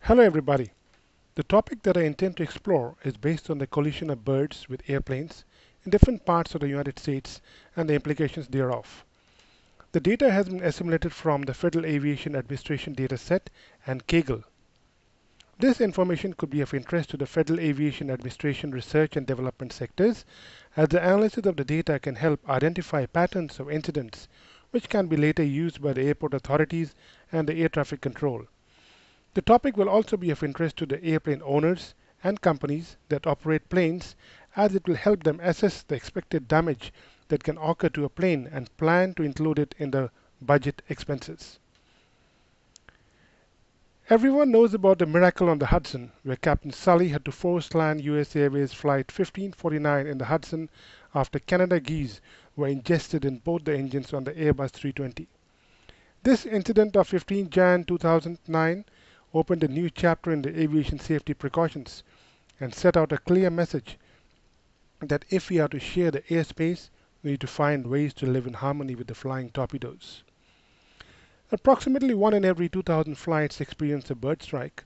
Hello everybody. The topic that I intend to explore is based on the collision of birds with airplanes in different parts of the United States and the implications thereof. The data has been assimilated from the Federal Aviation Administration dataset and Kaggle. This information could be of interest to the Federal Aviation Administration research and development sectors, as the analysis of the data can help identify patterns of incidents which can be later used by the airport authorities and the air traffic control. The topic will also be of interest to the airplane owners and companies that operate planes, as it will help them assess the expected damage that can occur to a plane and plan to include it in the budget expenses. Everyone knows about the miracle on the Hudson, where Captain Sully had to force land US Airways Flight 1549 in the Hudson after Canada geese were ingested in both the engines on the Airbus 320. This incident of 15 Jan 2009 opened a new chapter in the aviation safety precautions and set out a clear message that if we are to share the airspace, we need to find ways to live in harmony with the flying torpedoes. Approximately 1 in every 2,000 flights experience a bird strike.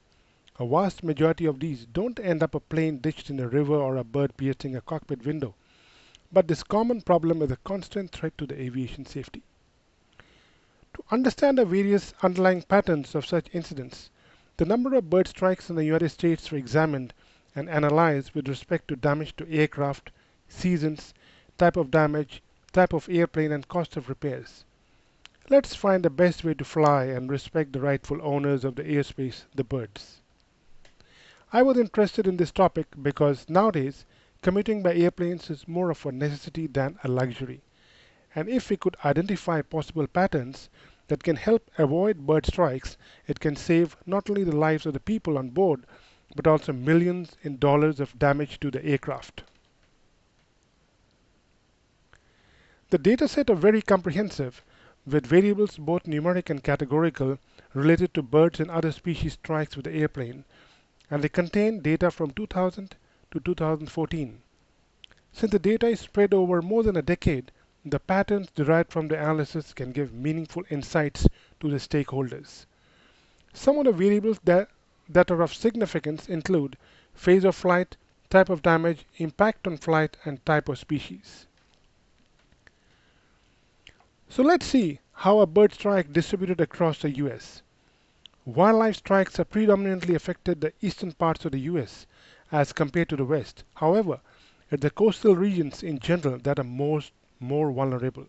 A vast majority of these don't end up a plane ditched in a river or a bird piercing a cockpit window. But this common problem is a constant threat to the aviation safety. To understand the various underlying patterns of such incidents, the number of bird strikes in the United States were examined and analyzed with respect to damage to aircraft, seasons, type of damage, type of airplane, and cost of repairs. Let's find the best way to fly and respect the rightful owners of the airspace, the birds. I was interested in this topic because nowadays commuting by airplanes is more of a necessity than a luxury. And if we could identify possible patterns that can help avoid bird strikes, it can save not only the lives of the people on board, but also millions in dollars of damage to the aircraft. The dataset are very comprehensive, with variables both numeric and categorical related to birds and other species strikes with the airplane, and they contain data from 2000 to 2014. Since the data is spread over more than a decade, the patterns derived from the analysis can give meaningful insights to the stakeholders. Some of the variables that are of significance include phase of flight, type of damage, impact on flight, and type of species. So let's see how a bird strike distributed across the US. Wildlife strikes have predominantly affected the eastern parts of the US as compared to the west. However, it's the coastal regions in general that are more vulnerable.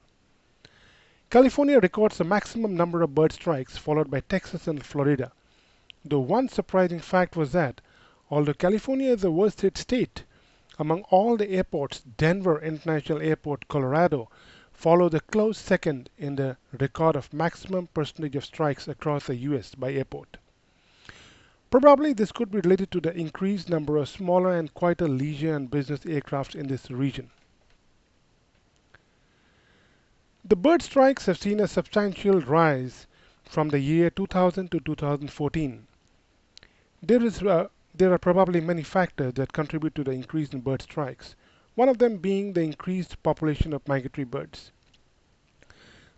California records the maximum number of bird strikes, followed by Texas and Florida. The one surprising fact was that, although California is the worst hit state, among all the airports, Denver International Airport, Colorado, followed a close second in the record of maximum percentage of strikes across the US by airport. Probably this could be related to the increased number of smaller and quieter leisure and business aircraft in this region. The bird strikes have seen a substantial rise from the year 2000 to 2014. There are probably many factors that contribute to the increase in bird strikes, one of them being the increased population of migratory birds.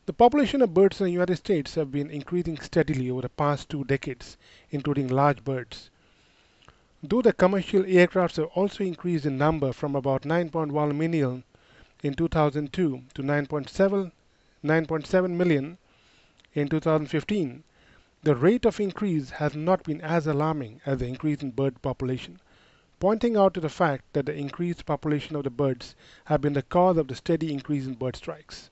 The population of birds in the United States have been increasing steadily over the past 2 decades, including large birds. Though the commercial aircraft have also increased in number from about 9.1 million in 2002 to 9.7 million in 2015, the rate of increase has not been as alarming as the increase in bird population, pointing out to the fact that the increased population of the birds have been the cause of the steady increase in bird strikes.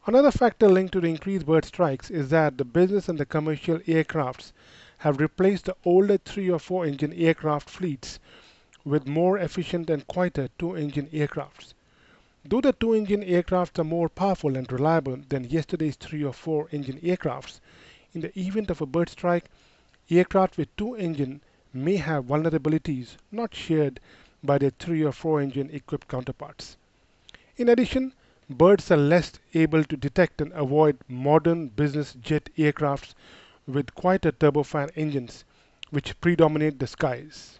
Another factor linked to the increased bird strikes is that the business and the commercial aircrafts have replaced the older 3 or 4 engine aircraft fleets with more efficient and quieter 2 engine aircrafts. Though the 2 engine aircrafts are more powerful and reliable than yesterday's 3 or 4 engine aircrafts, in the event of a bird strike, aircraft with 2 engine may have vulnerabilities not shared by their 3 or 4 engine equipped counterparts. In addition, birds are less able to detect and avoid modern business jet aircrafts with quieter turbofan engines, which predominate the skies.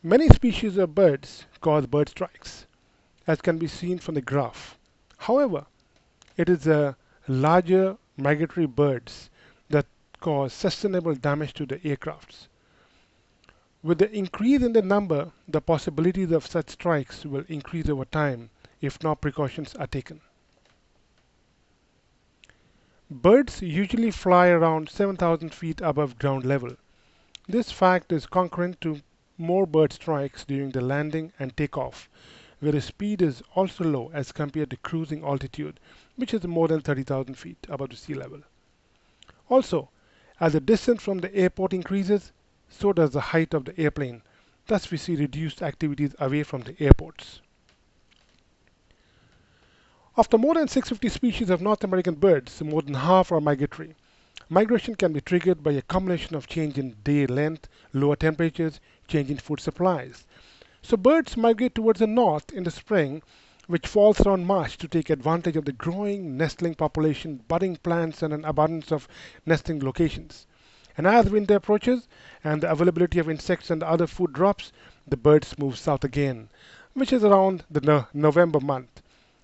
Many species of birds cause bird strikes, as can be seen from the graph. However, it is the larger migratory birds that cause sustainable damage to the aircrafts. With the increase in the number, the possibilities of such strikes will increase over time if no precautions are taken. Birds usually fly around 7,000 feet above ground level. This fact is concurrent to more bird strikes during the landing and takeoff, where the speed is also low as compared to cruising altitude, which is more than 30,000 feet above the sea level. Also, as the distance from the airport increases, so does the height of the airplane. Thus, we see reduced activities away from the airports. Of the more than 650 species of North American birds, more than half are migratory. Migration can be triggered by a combination of change in day length, lower temperatures, change in food supplies. So birds migrate towards the north in the spring, which falls around March, to take advantage of the growing nestling population, budding plants, and an abundance of nesting locations. And as winter approaches and the availability of insects and other food drops, the birds move south again, which is around the November month.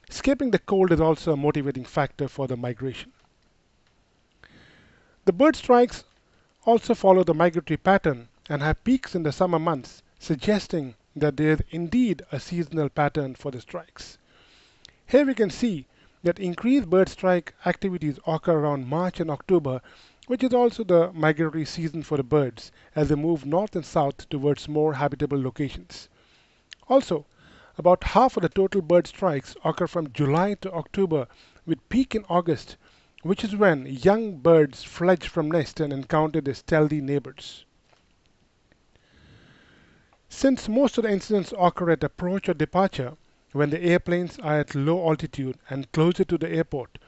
Escaping the cold is also a motivating factor for the migration. The bird strikes also follow the migratory pattern and have peaks in the summer months, suggesting that there is indeed a seasonal pattern for the strikes. Here we can see that increased bird strike activities occur around March and October, which is also the migratory season for the birds as they move north and south towards more habitable locations. Also, about half of the total bird strikes occur from July to October, with peak in August, which is when young birds fledge from nest and encounter their stealthy neighbors. Since most of the incidents occur at approach or departure, when the airplanes are at low altitude and closer to the airport,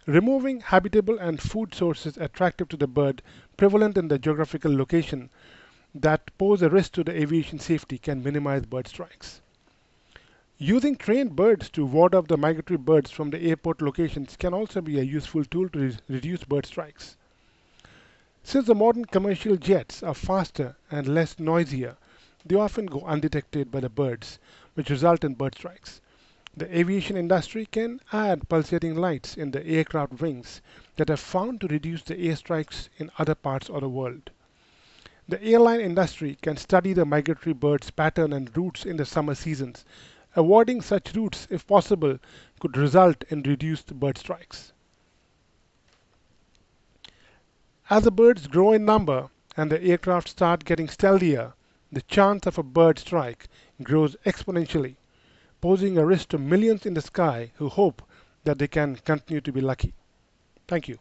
removing habitable and food sources attractive to the bird prevalent in the geographical location that pose a risk to the aviation safety can minimize bird strikes. Using trained birds to ward off the migratory birds from the airport locations can also be a useful tool to reduce bird strikes. Since the modern commercial jets are faster and less noisier, they often go undetected by the birds, which result in bird strikes. The aviation industry can add pulsating lights in the aircraft wings that are found to reduce the airstrikes in other parts of the world. The airline industry can study the migratory birds' pattern and routes in the summer seasons. Avoiding such routes, if possible, could result in reduced bird strikes. As the birds grow in number and the aircraft start getting stealthier, the chance of a bird strike grows exponentially, posing a risk to millions in the sky who hope that they can continue to be lucky. Thank you.